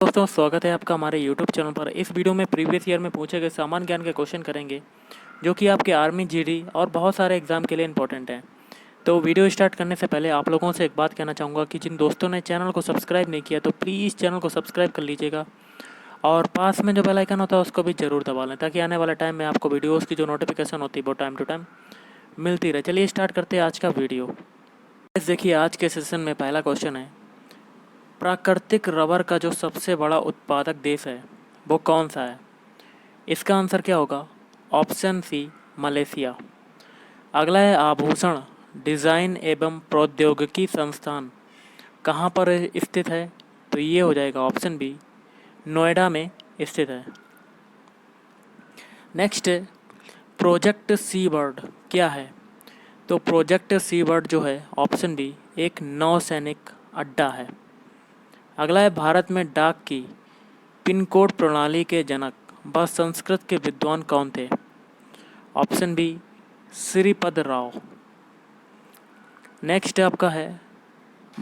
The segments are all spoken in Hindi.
दोस्तों स्वागत है आपका हमारे YouTube चैनल पर। इस वीडियो में प्रीवियस ईयर में पूछे गए सामान्य ज्ञान के क्वेश्चन करेंगे जो कि आपके आर्मी, जीडी और बहुत सारे एग्जाम के लिए इंपॉर्टेंट हैं। तो वीडियो स्टार्ट करने से पहले आप लोगों से एक बात कहना चाहूँगा कि जिन दोस्तों ने चैनल को सब्सक्राइब नहीं किया तो प्लीज़ चैनल को सब्सक्राइब कर लीजिएगा और पास में जो बेल आइकन होता है उसको भी ज़रूर दबा लें ताकि आने वाले टाइम में आपको वीडियोज़ की जो नोटिफिकेशन होती है वो टाइम टू टाइम मिलती रहे। चलिए स्टार्ट करते हैं आज का वीडियो। देखिए आज के सेशन में पहला क्वेश्चन है, प्राकृतिक रबर का जो सबसे बड़ा उत्पादक देश है वो कौन सा है? इसका आंसर क्या होगा? Option C, Malaysia. अगला है, आभूषण डिज़ाइन एवं प्रौद्योगिकी संस्थान कहाँ पर स्थित है? तो ये हो जाएगा ऑप्शन बी, नोएडा में स्थित है। नेक्स्ट, प्रोजेक्ट सी बर्ड क्या है? तो प्रोजेक्ट सी बर्ड जो है ऑप्शन बी, एक नौसैनिक अड्डा है। अगला है, भारत में डाक की पिन कोड प्रणाली के जनक व संस्कृत के विद्वान कौन थे? Option B, Shripad Rao. Next आपका है,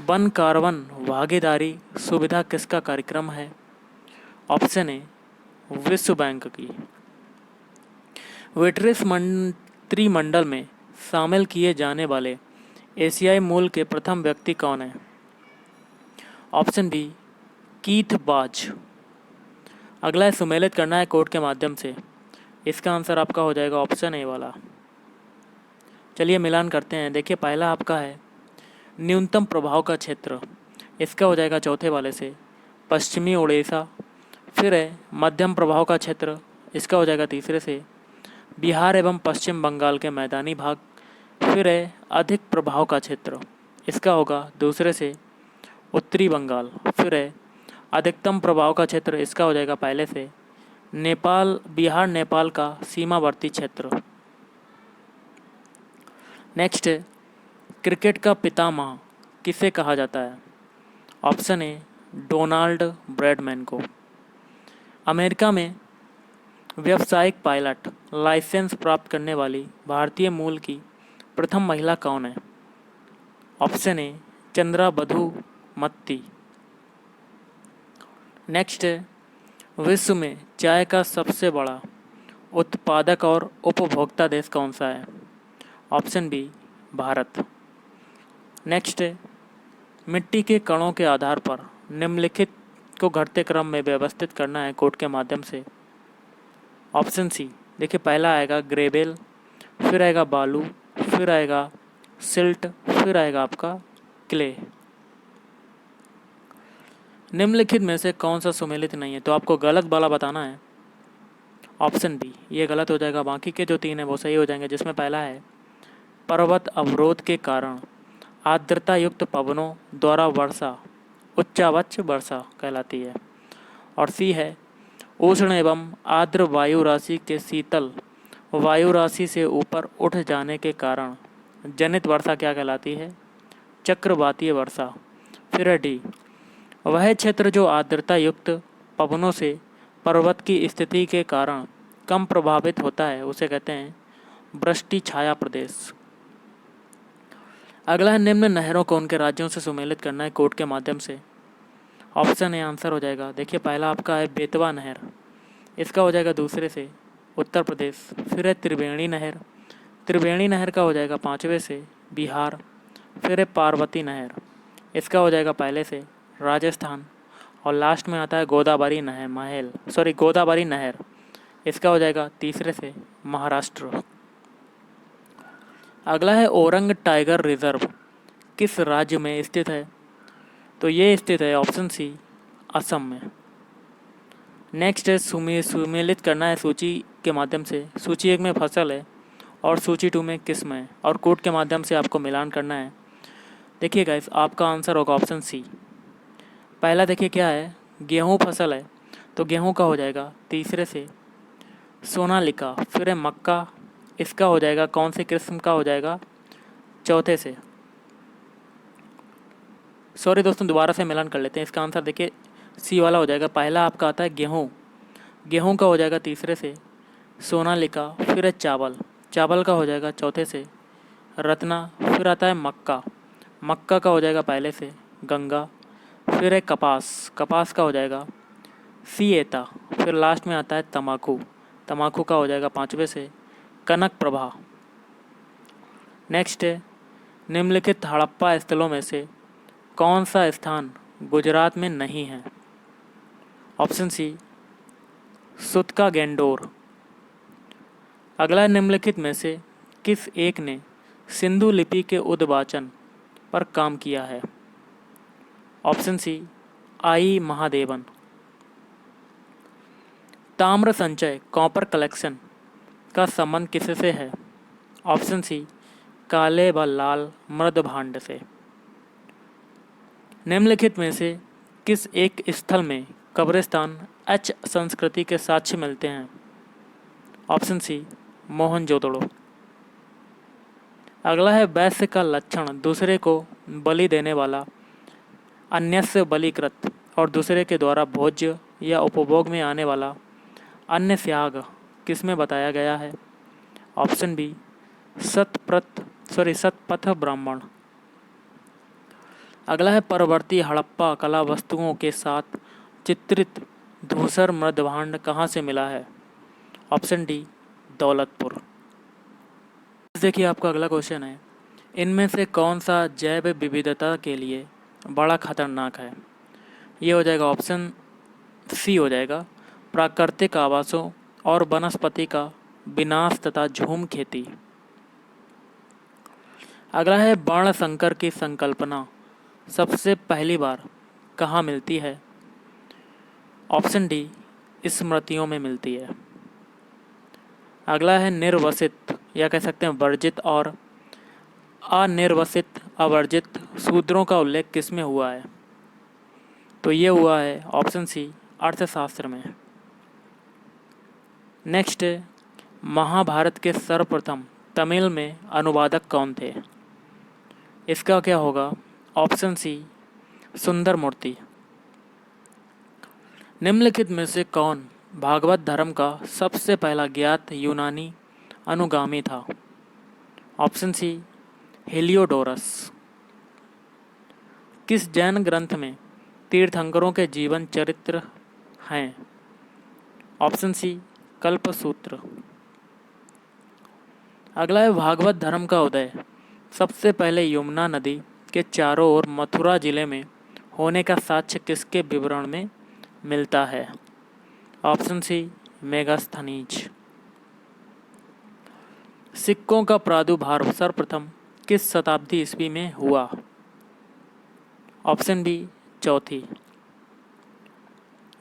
वन कार्बन भागीदारी सुविधा किसका कार्यक्रम है? ऑप्शन ए, विश्व बैंक की। विट्रिस मंत्रिमंडल में शामिल किए जाने वाले एशियाई मूल के प्रथम व्यक्ति कौन है? ऑप्शन बी, कीथ बाज। अगला है, सुमेलित करना है कोड के माध्यम से। इसका आंसर आपका हो जाएगा ऑप्शन ए वाला। चलिए मिलान करते हैं। देखिए पहला आपका है न्यूनतम प्रभाव का क्षेत्र, इसका हो जाएगा चौथे वाले से पश्चिमी उड़ीसा। फिर है मध्यम प्रभाव का क्षेत्र, इसका हो जाएगा तीसरे से बिहार एवं पश्चिम बंगाल के मैदानी भाग। फिर है अधिक प्रभाव का क्षेत्र, इसका होगा दूसरे से उत्तरी बंगाल। फिर है अधिकतम प्रभाव का क्षेत्र, इसका हो जाएगा पहले से नेपाल, बिहार नेपाल का सीमावर्ती क्षेत्र। नेक्स्ट, क्रिकेट का पितामह किसे कहा जाता है? ऑप्शन ए, डोनाल्ड ब्रैडमैन को। अमेरिका में व्यावसायिक पायलट लाइसेंस प्राप्त करने वाली भारतीय मूल की प्रथम महिला कौन है? Option A, Chandra Badhumati. Next, विश्व में चाय का सबसे बड़ा उत्पादक और उपभोक्ता देश कौन सा है? Option B, Bharat. नेक्स्ट, मिट्टी के कणों के आधार पर निम्नलिखित को घटते क्रम में व्यवस्थित करना है कोड के माध्यम से। ऑप्शन सी, देखिए पहला आएगा ग्रेवेल, फिर आएगा बालू, फिर आएगा सिल्ट, फिर आएगा आपका क्ले। निम्नलिखित में से कौन सा सुमेलित नहीं है? तो आपको गलत वाला बताना है। ऑप्शन बी, ये गलत हो जाएगा। बाकी के जो तीन है वो सही हो जाएंगे, जिसमें पहला है पर्वत अवरोध के कारण आर्द्रता युक्त पवनों द्वारा वर्षा उच्चावच वर्षा कहलाती है। और सी है उष्ण एवं आर्द्र वायु राशि के शीतल वायु राशि से ऊपर उठ जाने के कारण जनित वर्षा क्या कहलाती है? चक्रवातीय वर्षा। फिर है डी, वह क्षेत्र जो आर्द्रता युक्त पवनों से पर्वत की स्थिति के कारण कम प्रभावित होता है उसे कहते हैं वृष्टि छाया प्रदेश। अगला है, निम्न नहरों को उनके राज्यों से सुमेलित करना है कोड के माध्यम से। ऑप्शन ए आंसर हो जाएगा। देखिए पहला आपका है बेतवा नहर, इसका हो जाएगा दूसरे से उत्तर प्रदेश। फिर है त्रिवेणी नहर, त्रिवेणी नहर का हो जाएगा पाँचवें से बिहार। फिर है पार्वती नहर, इसका हो जाएगा पहले से राजस्थान। और लास्ट में आता है गोदावरी नहर, इसका हो जाएगा तीसरे से महाराष्ट्र। अगला है, ओरंग टाइगर रिजर्व किस राज्य में स्थित है? तो ये स्थित है ऑप्शन सी, असम में। नेक्स्ट है, सुमेलित करना है सूची के माध्यम से। सूची 1 में फसल है और सूची 2 में किस्म है और कोड के माध्यम से आपको मिलान करना है। देखिए गाइस, आपका आंसर होगा ऑप्शन सी। पहला देखिए क्या है, गेहूँ फसल है तो गेहूँ का हो जाएगा तीसरे से सोनालिका। फिर है मक्का, इसका हो जाएगा कौन से किस्म का हो जाएगा? चौथे से। सॉरी दोस्तों, दोबारा से मिलान कर लेते हैं। इसका आंसर देखिए सी वाला हो जाएगा। पहला आपका आता है गेहूँ, गेहूँ का हो जाएगा तीसरे से सोनालिका। फिर है चावल, चावल का हो जाएगा चौथे से रत्ना। फिर आता है मक्का, मक्का का हो जाएगा पहले से गंगा। फिर है कपास, कपास का हो जाएगा सिएता, फिर लास्ट में आता है तम्बाकू, तम्बाकू का हो जाएगा 5वें से कनक प्रभा। नेक्स्ट है निम्नलिखित हड़प्पा स्थलों में से कौन सा स्थान गुजरात में नहीं है? ऑप्शन सी सुतका गेंडोर। अगला निम्नलिखित में से किस एक ने सिंधु लिपि के उद्वाचन पर काम किया है? ऑप्शन सी आई महादेवन। ताम्र संचय कॉपर कलेक्शन का संबंध किससे है? ऑप्शन सी काले व लाल मृद भांड से। निम्नलिखित में से किस एक स्थल में कब्रिस्तान एच संस्कृति के साक्ष्य मिलते हैं? Option C Mohenjodaro. अगला है वैश्य का लक्षण दूसरे को बलि देने वाला, अन्यस्य बलिकृत और दूसरे के द्वारा भोज्य या उपभोग में आने वाला अन्य त्याग किसमें बताया गया है? ऑप्शन बी सतपथ ब्राह्मण। अगला है परवर्ती हड़प्पा कला वस्तुओं के साथ चित्रित धूसर मृदभांड कहाँ से मिला है? Option D Daulatpur. देखिए आपका अगला क्वेश्चन है, इनमें से कौन सा जैव विविधता के लिए बड़ा खतरनाक है? ये हो जाएगा ऑप्शन सी हो जाएगा प्राकृतिक आवासों और वनस्पति का विनाश तथा झूम खेती। अगला है वर्ण संकर की संकल्पना सबसे पहली बार कहाँ मिलती है? ऑप्शन डी स्मृतियों में मिलती है। अगला है निर्वसित या कह सकते हैं वर्जित और अनिर्वसित अवर्जित शूद्रों का उल्लेख किस में हुआ है? तो ये हुआ है ऑप्शन सी अर्थशास्त्र में। नेक्स्ट महाभारत के सर्वप्रथम तमिल में अनुवादक कौन थे? इसका क्या होगा? ऑप्शन सी सुंदर मूर्ति। निम्नलिखित में से कौन भागवत धर्म का सबसे पहला ज्ञात यूनानी अनुगामी था? Option C Heliodorus. किस जैन ग्रंथ में तीर्थंकरों के जीवन चरित्र हैं? Option C Kalpasutra. अगला है भागवत धर्म का उदय सबसे पहले यमुना नदी के चारों ओर मथुरा जिले में होने का साक्ष्य किसके विवरण में मिलता है? Option C Megasthenes. सिक्कों का प्रादुर्भाव सर्वप्रथम किस शताब्दी ईस्वी में हुआ? ऑप्शन बी चौथी।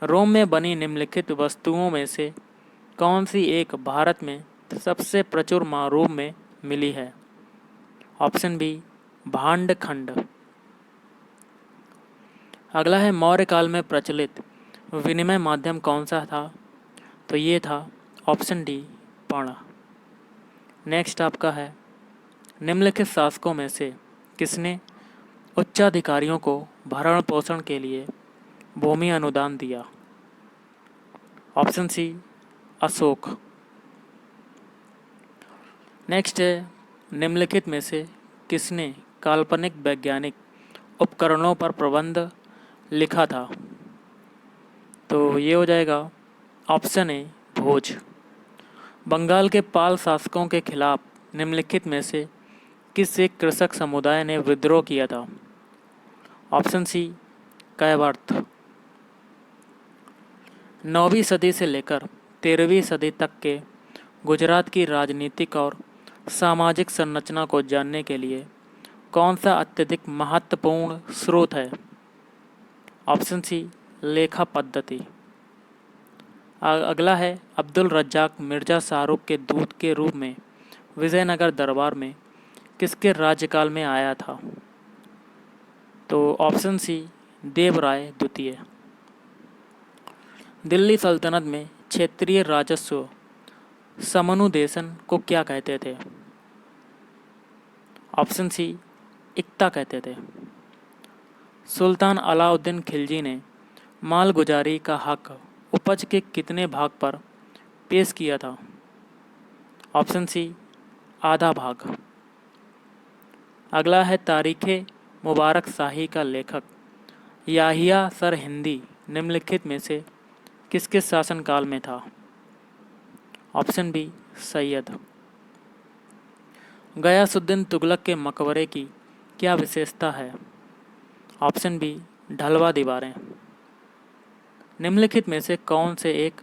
रोम में बनी निम्नलिखित वस्तुओं में से कौन सी एक भारत में सबसे प्रचुर रूप में मिली है? ऑप्शन बी भांड खंड। अगला है मौर्य काल में प्रचलित विनिमय माध्यम कौन सा था? तो ये था ऑप्शन डी पर्ण। नेक्स्ट आपका है निम्नलिखित शासकों में से किसने उच्चाधिकारियों को भरण पोषण के लिए भूमि अनुदान दिया? Option C Ashok. नेक्स्ट है निम्नलिखित में से किसने काल्पनिक वैज्ञानिक उपकरणों पर प्रबंध लिखा था? तो ये हो जाएगा ऑप्शन ए भोज। बंगाल के पाल शासकों के खिलाफ निम्नलिखित में से किस एक कृषक समुदाय ने विद्रोह किया था? ऑप्शन सी कैवर्त। 9वीं सदी से लेकर 13वीं सदी तक के गुजरात की राजनीतिक और सामाजिक संरचना को जानने के लिए कौन सा अत्यधिक महत्वपूर्ण स्रोत है? ऑप्शन सी लेखा पद्धति। अगला है अब्दुल रज्जाक मिर्जा शाहरुख के दूत के रूप में विजयनगर दरबार में किसके राज्यकाल में आया था? तो ऑप्शन सी देवराय द्वितीय। दिल्ली सल्तनत में क्षेत्रीय राजस्व समनुदेशन को क्या कहते थे? ऑप्शन सी इक्ता कहते थे। सुल्तान अलाउद्दीन खिलजी ने मालगुजारी का हक उपज के कितने भाग पर पेश किया था? ऑप्शन सी आधा भाग। अगला है तारीख़े मुबारक शाही का लेखक याहिया सरहिंदी निम्नलिखित में से किसके शासनकाल में था? Option B Syed. गयासुद्दीन तुगलक के मकबरे की क्या विशेषता है? ऑप्शन बी ढलवा दीवारें। निम्नलिखित में से कौन से एक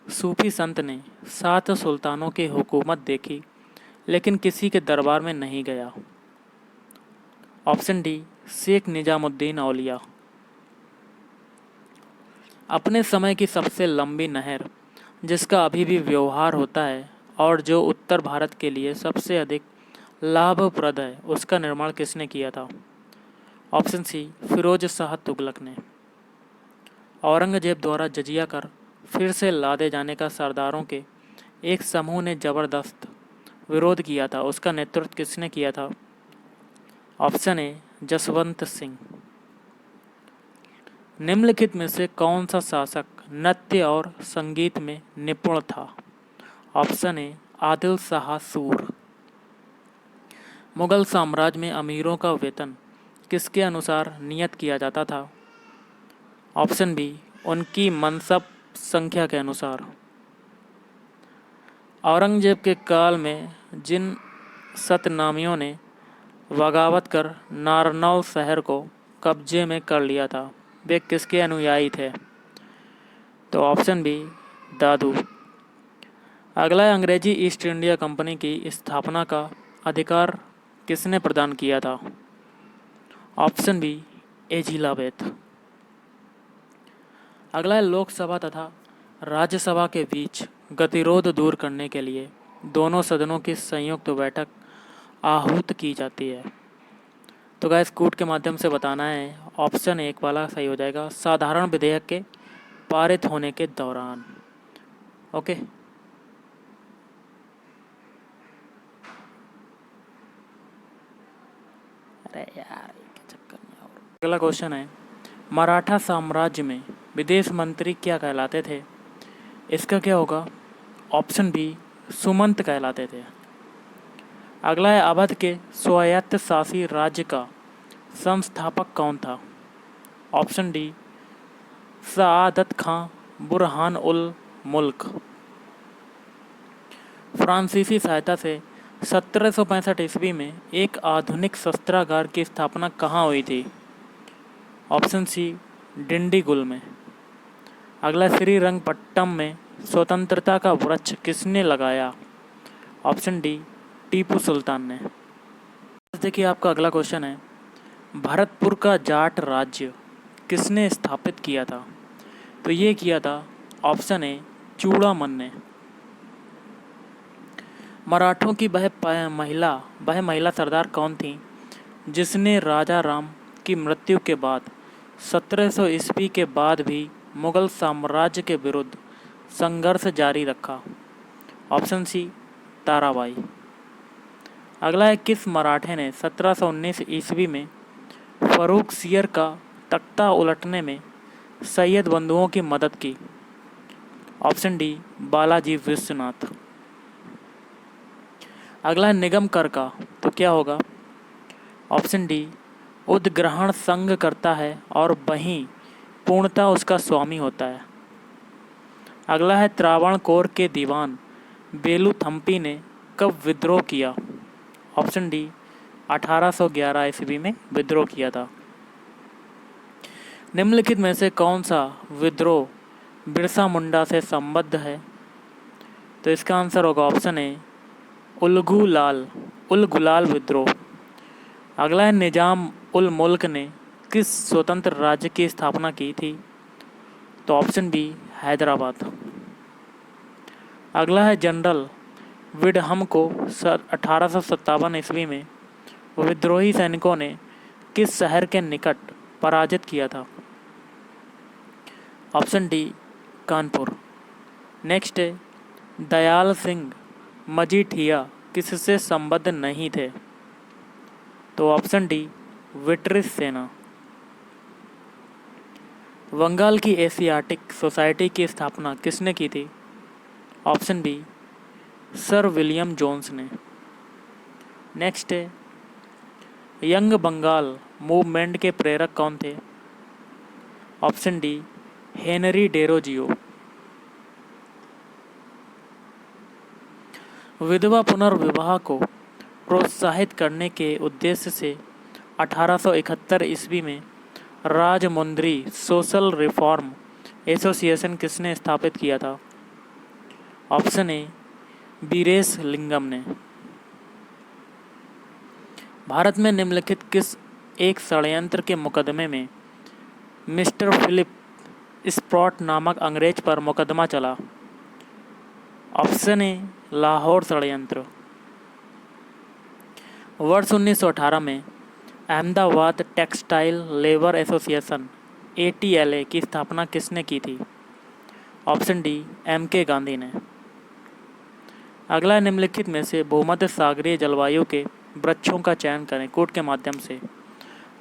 सूफी संत ने 7 सुल्तानों की हुकूमत देखी लेकिन किसी के दरबार में नहीं गया? ऑप्शन डी शेख निजामुद्दीन औलिया। अपने समय की सबसे लंबी नहर जिसका अभी भी व्यवहार होता है और जो उत्तर भारत के लिए सबसे अधिक लाभप्रद है, उसका निर्माण किसने किया था? ऑप्शन सी फिरोज शाह तुगलक ने। औरंगजेब द्वारा जजिया कर फिर से लादे जाने का सरदारों के एक समूह ने जबरदस्त विरोध किया था, उसका नेतृत्व किसने किया था? Option A Jaswant Singh. निम्नलिखित में से कौन सा शासक नृत्य और संगीत में निपुण था? ऑप्शन ए आदिल शाह सूर। मुगल साम्राज्य में अमीरों का वेतन किसके अनुसार नियत किया जाता था? ऑप्शन बी उनकी मनसब संख्या के अनुसार। औरंगजेब के काल में जिन सतनामियों ने बगावत कर नारनौल शहर को कब्जे में कर लिया था, वे किसके अनुयायी थे? तो ऑप्शन बी दादू। अगला है, अंग्रेजी ईस्ट इंडिया कंपनी की स्थापना का अधिकार किसने प्रदान किया था? Option B Elizabeth. अगला है, लोकसभा तथा राज्यसभा के बीच गतिरोध दूर करने के लिए दोनों सदनों की संयुक्त बैठक आहूत की जाती है। तो गाइस कूट के माध्यम से बताना है, ऑप्शन एक वाला सही हो जाएगा, साधारण विधेयक के पारित होने के दौरान। ओके, अरे यार क्या चक्कर में और। अगला क्वेश्चन है, मराठा साम्राज्य में विदेश मंत्री क्या कहलाते थे? इसका क्या होगा? ऑप्शन बी सुमंत कहलाते थे। अगला है, अवध के स्वायत्त शासी राज्य का संस्थापक कौन था? ऑप्शन डी सआदत खां बुरहान उल मुल्क। फ्रांसीसी सहायता से 1765 ईस्वी में एक आधुनिक शस्त्रागार की स्थापना कहाँ हुई थी? ऑप्शन सी डिंडीगुल में। अगला, श्रीरंगपट्टम में स्वतंत्रता का वृक्ष किसने लगाया? ऑप्शन डी टीपू सुल्तान ने। देखिए आपका अगला क्वेश्चन है, भरतपुर का जाट राज्य किसने स्थापित किया था? तो ये किया था ऑप्शन ए चूड़ामन ने। मराठों की वह महिला सरदार कौन थी जिसने राजा राम की मृत्यु के बाद 1700 ईस्वी के बाद भी मुगल साम्राज्य के विरुद्ध संघर्ष जारी रखा? Option C Tarabai. अगला है, किस मराठे ने 1719 ईस्वी में फर्रुख सियर का तख्ता उलटने में सैयद बंधुओं की मदद की? Option D Balaji Vishwanath. अगला है, निगम कर का तो क्या होगा? ऑप्शन डी उद्ग्रहण संघ करता है और वहीं पूर्णतः उसका स्वामी होता है। अगला है, त्रावणकोर के दीवान बेलूथम्पी ने कब विद्रोह किया? ऑप्शन डी 1811 ईस्वी में विद्रोह किया था। निम्नलिखित में से कौन सा विद्रोह बिरसा मुंडा से संबद्ध है? तो इसका आंसर होगा ऑप्शन ए उल गुलाल विद्रोह। अगला है, निजाम उल मुल्क ने किस स्वतंत्र राज्य की स्थापना की थी? तो ऑप्शन बी हैदराबाद। अगला है, जनरल विडहम को 1857 ईस्वी में विद्रोही सैनिकों ने किस शहर के निकट पराजित किया था? Option D Kanpur. नेक्स्ट है, दयाल सिंह मजीठिया किससे संबद्ध नहीं थे? तो ऑप्शन डी ब्रिटिश सेना। बंगाल की एशियाटिक सोसाइटी की स्थापना किसने की थी? Option B sir William Jones ने। नेक्स्ट है, यंग बंगाल मूवमेंट के प्रेरक कौन थे? Option D Henry Derozio. विधवा पुनर्विवाह को प्रोत्साहित करने के उद्देश्य से 1871 ईस्वी में राजमुंद्री सोशल रिफॉर्म एसोसिएशन किसने स्थापित किया था? ऑप्शन ए वीरेश लिंगम ने। भारत में निम्नलिखित किस एक षड्यंत्र के मुकदमे में मिस्टर फिलिप स्प्रॉट नामक अंग्रेज पर मुकदमा चला? ऑप्शन ए लाहौर षड्यंत्र। वर्ष 1918 में Ahmedabad textile labour association ATLA की स्थापना किसने की थी? ऑप्शन डी MK गांधी ने। अगला निम्नलिखित में से भूमध्य सागरीय जलवायु के वृक्षों का चयन करें कोड के माध्यम से।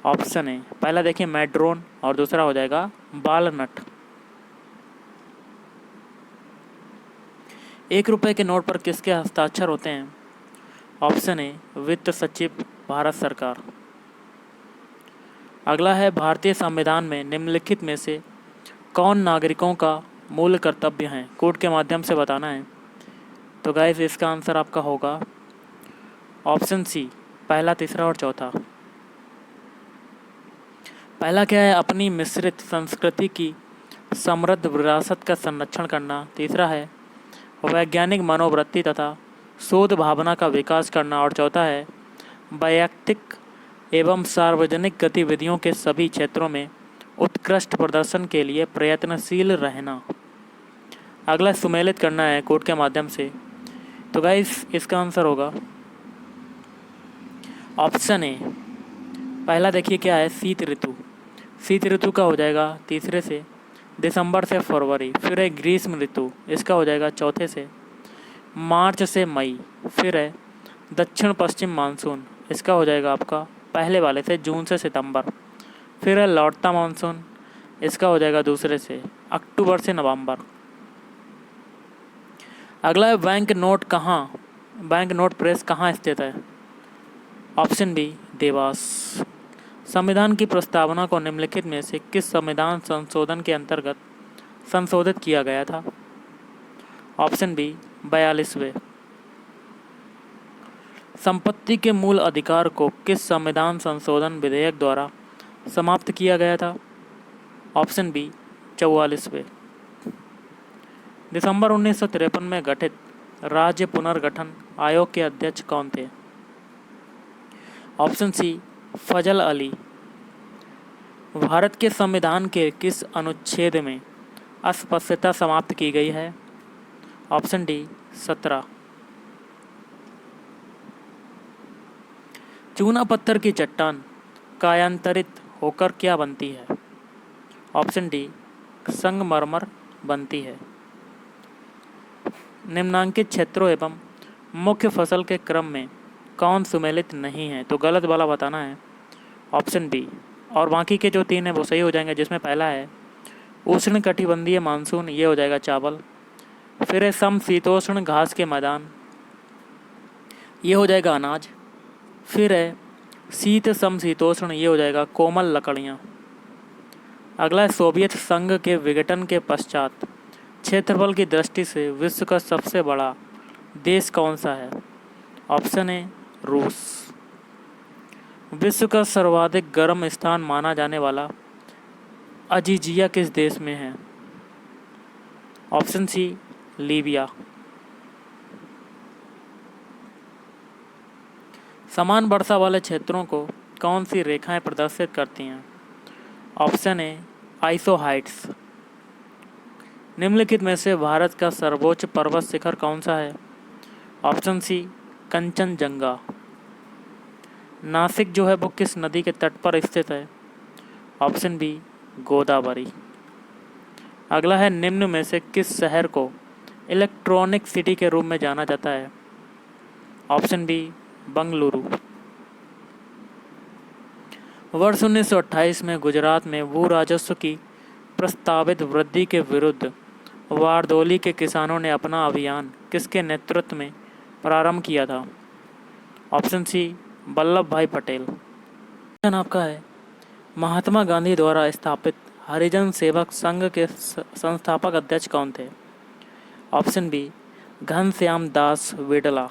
ऑप्शन ए, पहला देखिए मैड्रोन और दूसरा हो जाएगा बालनट। 1 रुपये के नोट पर किसके हस्ताक्षर होते हैं? ऑप्शन ए वित्त सचिव भारत सरकार। अगला है भारतीय संविधान में निम्नलिखित में से कौन नागरिकों का मूल कर्तव्य है? कोड के माध्यम से बताना है। तो गाइस इसका आंसर आपका होगा ऑप्शन सी, पहला, तीसरा और चौथा। पहला क्या है? अपनी मिश्रित संस्कृति की समृद्ध विरासत का संरक्षण करना। तीसरा है वैज्ञानिक मनोवृत्ति तथा शोध भावना का विकास करना। और चौथा है वैयक्तिक एवं सार्वजनिक गतिविधियों के सभी क्षेत्रों में उत्कृष्ट प्रदर्शन के लिए प्रयत्नशील रहना। अगला सुमेलित करना है कोड के माध्यम से। तो गाइस इसका आंसर होगा ऑप्शन ए, पहला देखिए क्या है? शीत ऋतु। शीत ऋतु का हो जाएगा तीसरे से दिसंबर से फरवरी। फिर है ग्रीष्म ऋतु, इसका हो जाएगा चौथे से मार्च से मई। फिर है दक्षिण पश्चिम मानसून, इसका हो जाएगा आपका पहले वाले से जून से सितंबर। फिर है लौटता मानसून, इसका हो जाएगा दूसरे से अक्टूबर से नवंबर। अगला है बैंक नोट प्रेस कहाँ स्थित है? Option B Dewas. संविधान की प्रस्तावना को निम्नलिखित में से किस संविधान संशोधन के अंतर्गत संशोधित किया गया था? ऑप्शन बी 42वें। संपत्ति के मूल अधिकार को किस संविधान संशोधन विधेयक द्वारा समाप्त किया गया था? Option B 44वें। दिसंबर 1953 में गठित राज्य पुनर्गठन आयोग के अध्यक्ष कौन थे? ऑप्शन सी फजल अली। भारत के संविधान के किस अनुच्छेद में अस्पृश्यता समाप्त की गई है? Option D 17। चूना पत्थर की चट्टान कायांतरित होकर क्या बनती है? ऑप्शन डी संगमरमर बनती है। निम्नांकित क्षेत्रों एवं मुख्य फसल के क्रम में कौन सुमेलित नहीं है? तो गलत वाला बताना है, ऑप्शन बी। और बाकी के जो 3 हैं वो सही हो जाएंगे, जिसमें पहला है उष्ण कटिबंधीय मानसून, ये हो जाएगा चावल। फिर है समशीतोष्ण घास के मैदान, ये हो जाएगा अनाज। फिर है शीत समशीतोष्ण, ये हो जाएगा कोमल लकड़ियाँ। अगला है सोवियत संघ के विघटन के पश्चात क्षेत्रफल की दृष्टि से विश्व का सबसे बड़ा देश कौन सा है? ऑप्शन ए रूस। विश्व का सर्वाधिक गर्म स्थान माना जाने वाला अजीजिया किस देश में है? Option C Libya. समान वर्षा वाले क्षेत्रों को कौन सी रेखाएं प्रदर्शित करती हैं? Option A isohyets. निम्नलिखित में से भारत का सर्वोच्च पर्वत शिखर कौन सा है? ऑप्शन सी कंचनजंगा। नासिक जो है वो किस नदी के तट पर स्थित है? Option B Godavari. अगला है निम्न में से किस शहर को इलेक्ट्रॉनिक सिटी के रूप में जाना जाता है? Option B Bengaluru. वर्ष 1928 में गुजरात में भू राजस्व की प्रस्तावित वृद्धि के विरुद्ध वारदोली के किसानों ने अपना अभियान किसके नेतृत्व में प्रारंभ किया था? ऑप्शन सी वल्लभ भाई पटेल। आपका है महात्मा गांधी द्वारा स्थापित हरिजन सेवक संघ के संस्थापक अध्यक्ष कौन थे? Option B Ghanshyam Das वेडला।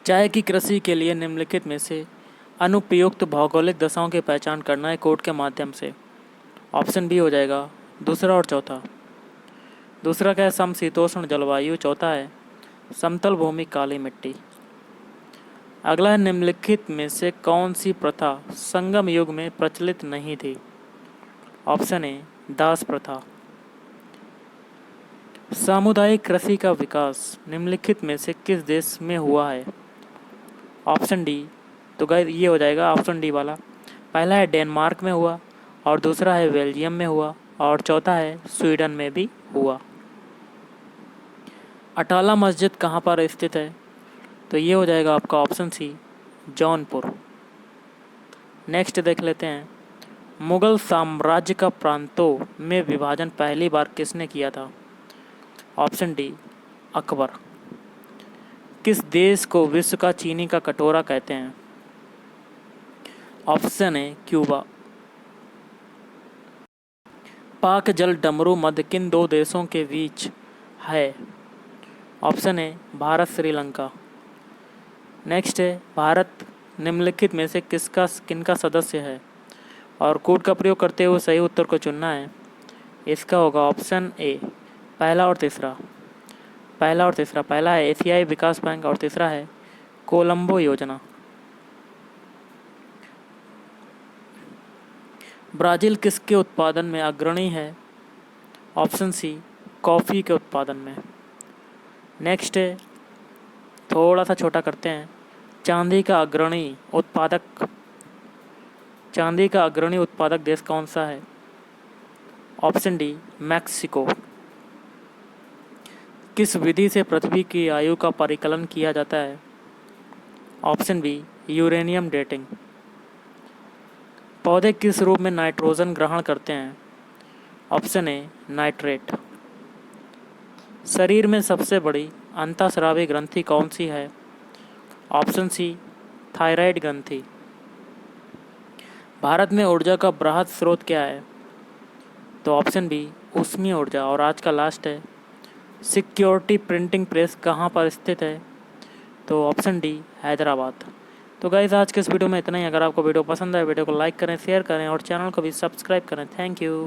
चाय की कृषि के लिए निम्नलिखित में से अनुपयुक्त भौगोलिक दशाओं की पहचान करना है कोड के माध्यम से। ऑप्शन बी हो जाएगा दूसरा और चौथा। दूसरा क्या है, समशीतोष्ण जलवायु। चौथा है समतल भूमि काली मिट्टी। अगला है निम्नलिखित में से कौन सी प्रथा संगम युग में प्रचलित नहीं थी। ऑप्शन ए दास प्रथा। सामुदायिक कृषि का विकास निम्नलिखित में से किस देश में हुआ है। ऑप्शन डी, तो गाइस ये हो जाएगा ऑप्शन डी वाला। पहला है डेनमार्क में हुआ, और दूसरा है बेल्जियम में हुआ, और चौथा है स्वीडन में भी हुआ। अटाला मस्जिद कहाँ पर स्थित है, तो ये हो जाएगा आपका ऑप्शन सी जौनपुर। नेक्स्ट देख लेते हैं, मुगल साम्राज्य का प्रांतों में विभाजन पहली बार किसने किया था। Option D Akbar. किस देश को विश्व का चीनी का कटोरा कहते हैं। ऑप्शन ए क्यूबा। पाक जल डमरू मध्य किन दो देशों के बीच है। ऑप्शन ए भारत श्रीलंका। नेक्स्ट है, भारत निम्नलिखित में से किनका सदस्य है, और कोड का प्रयोग करते हुए सही उत्तर को चुनना है। इसका होगा ऑप्शन ए पहला और तीसरा। पहला है एशियाई विकास बैंक और तीसरा है कोलंबो योजना। ब्राज़ील किसके उत्पादन में अग्रणी है। ऑप्शन सी कॉफ़ी के उत्पादन में। नेक्स्ट है, थोड़ा सा छोटा करते हैं, चांदी का अग्रणी उत्पादक देश कौन सा है। Option D Mexico. किस विधि से पृथ्वी की आयु का परिकलन किया जाता है। Option B uranium dating. पौधे किस रूप में नाइट्रोजन ग्रहण करते हैं। Option A nitrate. शरीर में सबसे बड़ी अंतःस्रावी ग्रंथि कौन सी है। ऑप्शन सी थायराइड ग्रंथि। भारत में ऊर्जा का बृहद स्रोत क्या है, तो ऑप्शन बी ऊष्मीय ऊर्जा। और आज का लास्ट है, सिक्योरिटी प्रिंटिंग प्रेस कहाँ पर स्थित है, तो ऑप्शन डी हैदराबाद। तो गाइस आज के इस वीडियो में इतना ही। अगर आपको वीडियो पसंद आए वीडियो को लाइक करें, शेयर करें और चैनल को भी सब्सक्राइब करें। Thank you.